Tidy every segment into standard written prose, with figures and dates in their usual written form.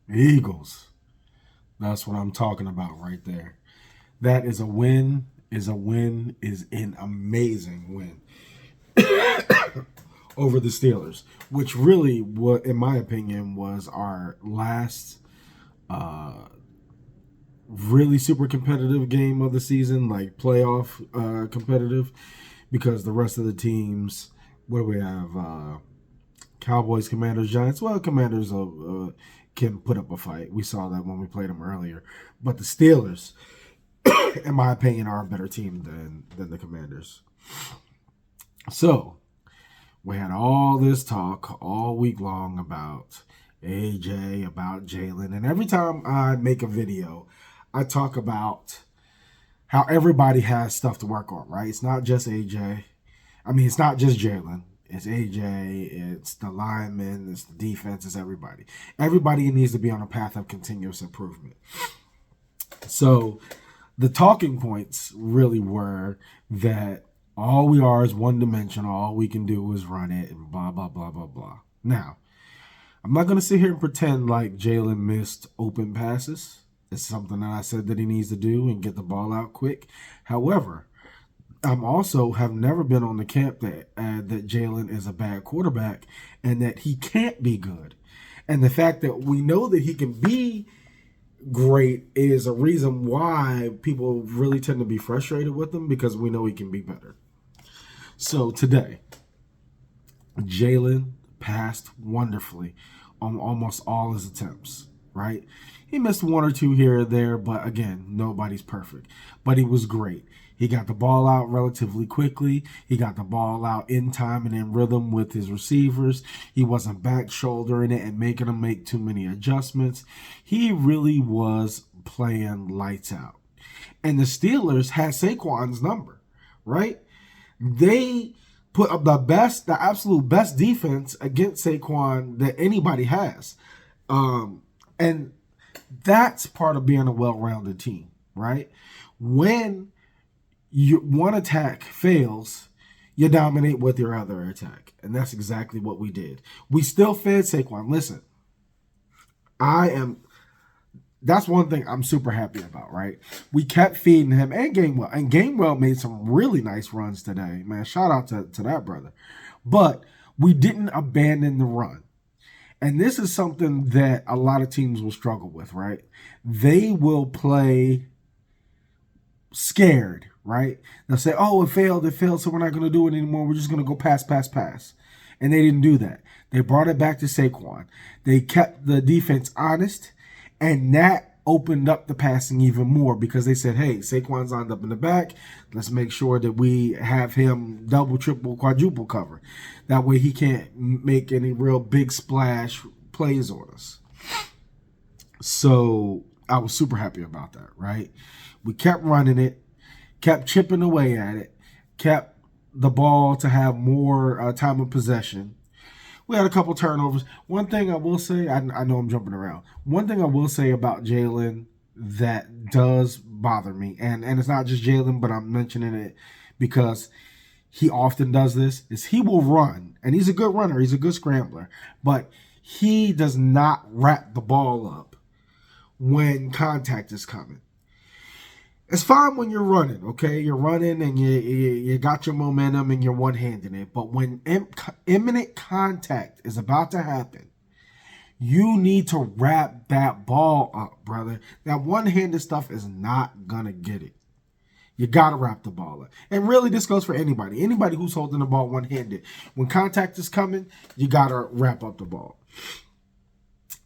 Eagles. That's what I'm talking about right there. That is a win, is a win, is an amazing win over the Steelers, which really, what in my opinion, was our last really super competitive game of the season, like playoff competitive, because the rest of the teams, what do we have? Cowboys, Commanders, Giants. Well, Commanders can put up a fight. We saw that when we played them earlier. But the Steelers, in my opinion, are a better team than the Commanders. So we had all this talk all week long about AJ, about Jalen, and every time I make a video, I talk about how everybody has stuff to work on, right? It's not just AJ. I mean, it's not just Jalen. It's AJ, it's the linemen, it's the defense, it's everybody. Everybody needs to be on a path of continuous improvement. So the talking points really were that all we are is one dimensional, all we can do is run it, and blah, blah, blah, blah, blah. Now, I'm not going to sit here and pretend like Jalen missed open passes. It's something that I said that he needs to do and get the ball out quick. However, I'm also have never been on the camp that Jalen is a bad quarterback and that he can't be good. And the fact that we know that he can be great is a reason why people really tend to be frustrated with him, because we know he can be better. So today, Jalen passed wonderfully on almost all his attempts, right? He missed one or two here or there, but again, nobody's perfect. But he was great. He got the ball out relatively quickly. He got the ball out in time and in rhythm with his receivers. He wasn't back shouldering it and making them make too many adjustments. He really was playing lights out. And the Steelers had Saquon's number, right? They put up the absolute best defense against Saquon that anybody has. And that's part of being a well-rounded team, right? When one attack fails, you dominate with your other attack. And that's exactly what we did. We still fed Saquon. Listen, that's one thing I'm super happy about, right? We kept feeding him and Gainwell. And Gainwell made some really nice runs today, man. Shout out to that brother. But we didn't abandon the run. And this is something that a lot of teams will struggle with, right? They will play scared, right? They'll say, oh, it failed, so we're not going to do it anymore. We're just going to go pass. And they didn't do that. They brought it back to Saquon. They kept the defense honest, and that opened up the passing even more because they said, hey, Saquon's lined up in the back. Let's make sure that we have him double, triple, quadruple cover. That way he can't make any real big splash plays on us. So I was super happy about that, right? We kept running it, kept chipping away at it, kept the ball to have more time of possession. We had a couple turnovers. One thing I will say, I know I'm jumping around. One thing I will say about Jalen that does bother me, and it's not just Jalen, but I'm mentioning it because he often does this, is he will run, and he's a good runner, he's a good scrambler, but he does not wrap the ball up when contact is coming. It's fine when you're running, okay? You're running and you got your momentum and you're one-handing it. But when imminent contact is about to happen, you need to wrap that ball up, brother. That one-handed stuff is not going to get it. You got to wrap the ball up. And really, this goes for anybody. Anybody who's holding the ball one-handed. When contact is coming, you got to wrap up the ball.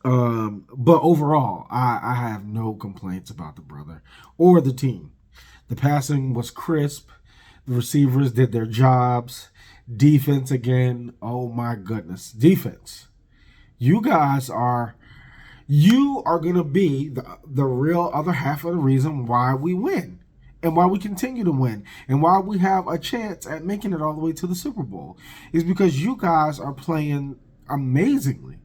But overall, I have no complaints about the brother or the team. The passing was crisp. The receivers did their jobs. Defense again. Oh my goodness. Defense. You guys are going to be the real other half of the reason why we win and why we continue to win and why we have a chance at making it all the way to the Super Bowl is because you guys are playing amazingly.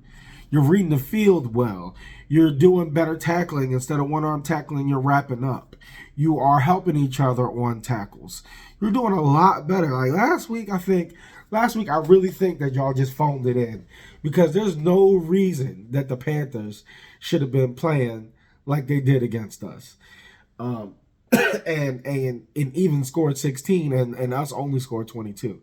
You're reading the field well. You're doing better tackling. Instead of one-arm tackling, you're wrapping up. You are helping each other on tackles. You're doing a lot better. Like last week, I think Last week, I really think that y'all just phoned it in because there's no reason that the Panthers should have been playing like they did against us. Um, and even scored 16 and us only scored 22.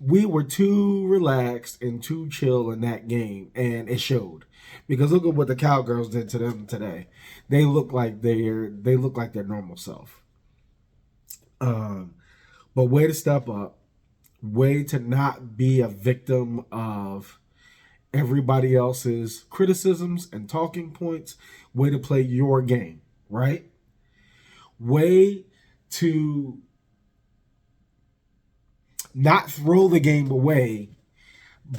We were too relaxed and too chill in that game, and it showed. Because look at what the Cowgirls did to them today. They look like their normal self. But way to step up, way to not be a victim of everybody else's criticisms and talking points, way to play your game, right? Way to not throw the game away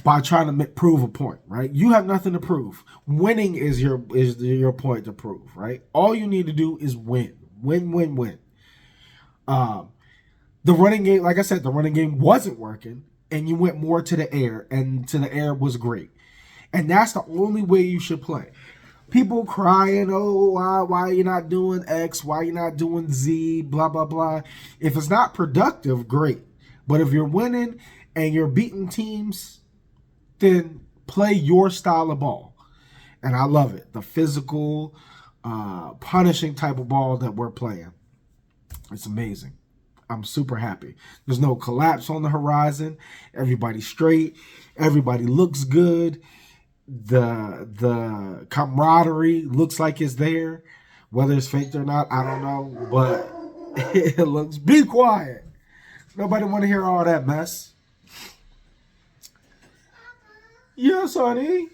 by trying to prove a point, right? You have nothing to prove. Winning is your point to prove, right? All you need to do is win. Win. The running game, like I said, the running game wasn't working, and you went more to the air, and to the air was great. And that's the only way you should play. People crying, oh, why you not doing X? Why you not doing Z? Blah, blah, blah. If it's not productive, great. But if you're winning and you're beating teams, then play your style of ball. And I love it. The physical, punishing type of ball that we're playing. It's amazing. I'm super happy. There's no collapse on the horizon. Everybody's straight. Everybody looks good. The camaraderie looks like it's there. Whether it's faked or not, I don't know. But it looks... Be quiet. Nobody want to hear all that mess. Yes, honey.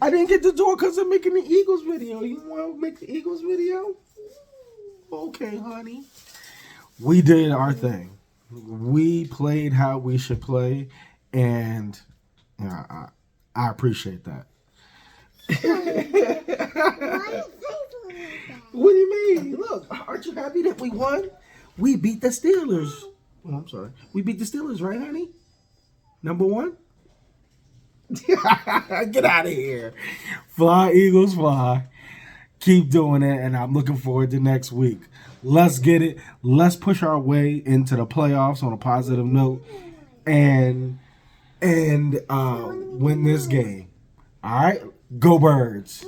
I didn't get the door because I'm making the Eagles video. You want to make the Eagles video? Okay, honey. We did our thing. We played how we should play, and I appreciate that. What do you mean? Look, aren't you happy that we won? We beat the Steelers. Oh, I'm sorry. We beat the Steelers, right, honey? Number one? Get out of here. Fly, Eagles, fly. Keep doing it, and I'm looking forward to next week. Let's get it. Let's push our way into the playoffs on a positive note and win this game. All right? Go Birds.